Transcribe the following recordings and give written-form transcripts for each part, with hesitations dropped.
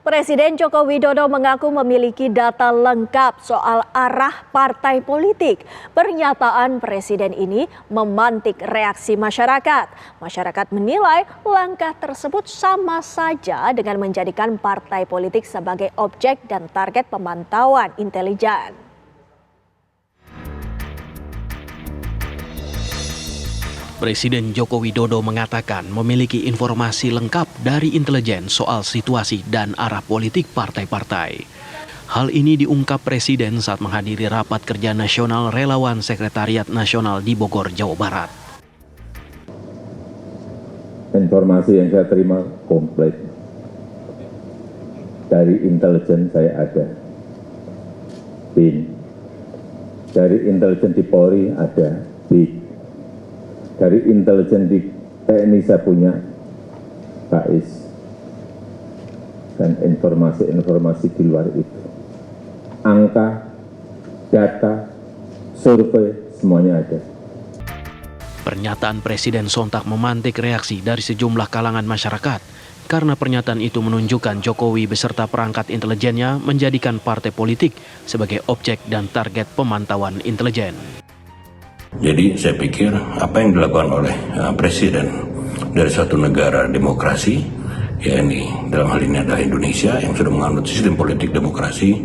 Presiden Joko Widodo mengaku memiliki data lengkap soal arah partai politik. Pernyataan Presiden ini memantik reaksi masyarakat. Masyarakat menilai langkah tersebut sama saja dengan menjadikan partai politik sebagai objek dan target pemantauan intelijen. Presiden Joko Widodo mengatakan memiliki informasi lengkap dari intelijen soal situasi dan arah politik partai-partai. Hal ini diungkap Presiden saat menghadiri rapat kerja nasional relawan Sekretariat Nasional di Bogor, Jawa Barat. Informasi yang saya terima komplit. Dari intelijen saya ada BIN. Dari intelijen di Polri ada BIN. Dari intelijen di TNI saya punya KAIS dan informasi-informasi di luar itu. Angka, data, survei, semuanya ada. Pernyataan Presiden sontak memantik reaksi dari sejumlah kalangan masyarakat karena pernyataan itu menunjukkan Jokowi beserta perangkat intelijennya menjadikan partai politik sebagai objek dan target pemantauan intelijen. Jadi saya pikir apa yang dilakukan oleh Presiden dari suatu negara demokrasi, ya ini dalam hal ini adalah Indonesia yang sudah menganut sistem politik demokrasi,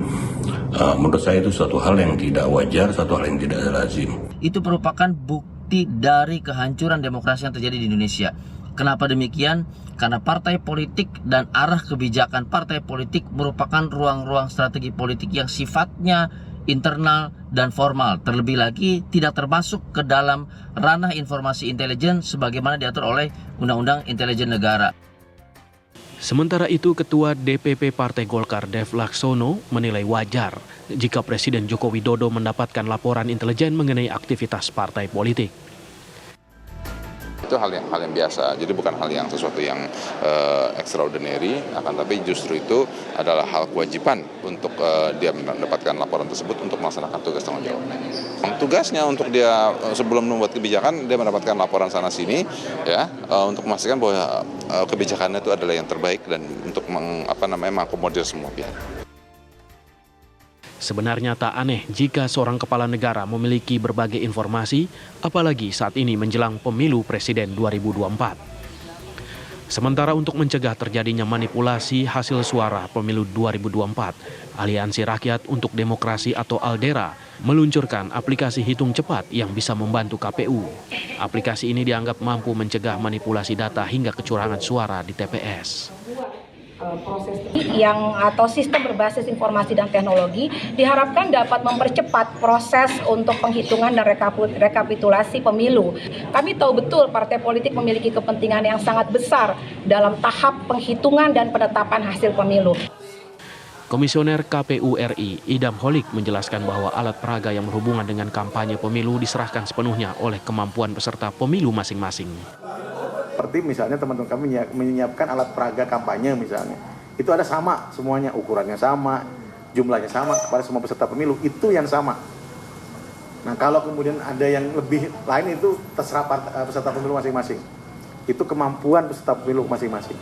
menurut saya itu suatu hal yang tidak wajar, suatu hal yang tidak lazim. Itu merupakan bukti dari kehancuran demokrasi yang terjadi di Indonesia. Kenapa demikian? Karena partai politik dan arah kebijakan partai politik merupakan ruang-ruang strategi politik yang sifatnya internal dan formal, terlebih lagi tidak termasuk ke dalam ranah informasi intelijen sebagaimana diatur oleh Undang-Undang Intelijen Negara. Sementara itu, Ketua DPP Partai Golkar Dev Laksono menilai wajar jika Presiden Joko Widodo mendapatkan laporan intelijen mengenai aktivitas partai politik. Itu hal yang biasa, jadi bukan hal yang sesuatu yang extraordinary, akan tapi justru itu adalah hal kewajiban untuk dia mendapatkan laporan tersebut untuk melaksanakan tugas tanggung jawab. Tugasnya untuk dia sebelum membuat kebijakan dia mendapatkan laporan sana sini, ya, untuk memastikan bahwa kebijakannya itu adalah yang terbaik dan untuk mengakomodir semua pihak. Sebenarnya tak aneh jika seorang kepala negara memiliki berbagai informasi, apalagi saat ini menjelang pemilu presiden 2024. Sementara untuk mencegah terjadinya manipulasi hasil suara pemilu 2024, Aliansi Rakyat untuk Demokrasi atau ALDERA meluncurkan aplikasi hitung cepat yang bisa membantu KPU. Aplikasi ini dianggap mampu mencegah manipulasi data hingga kecurangan suara di TPS. Atau sistem berbasis informasi dan teknologi diharapkan dapat mempercepat proses untuk penghitungan dan rekapitulasi pemilu. Kami tahu betul partai politik memiliki kepentingan yang sangat besar dalam tahap penghitungan dan penetapan hasil pemilu. Komisioner KPU RI Idam Holik menjelaskan bahwa alat peraga yang berhubungan dengan kampanye pemilu diserahkan sepenuhnya oleh kemampuan peserta pemilu masing-masing. Seperti misalnya teman-teman kami menyiapkan alat peraga kampanye misalnya. Itu ada sama semuanya, ukurannya sama, jumlahnya sama pada semua peserta pemilu, itu yang sama. Nah kalau kemudian ada yang lebih lain itu terserah peserta pemilu masing-masing. Itu kemampuan peserta pemilu masing-masing.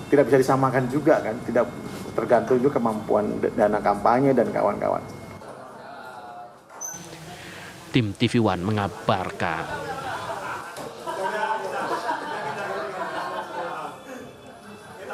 Tidak bisa disamakan juga kan, tidak tergantung juga kemampuan dana kampanye dan kawan-kawan. Tim TV One mengabarkan.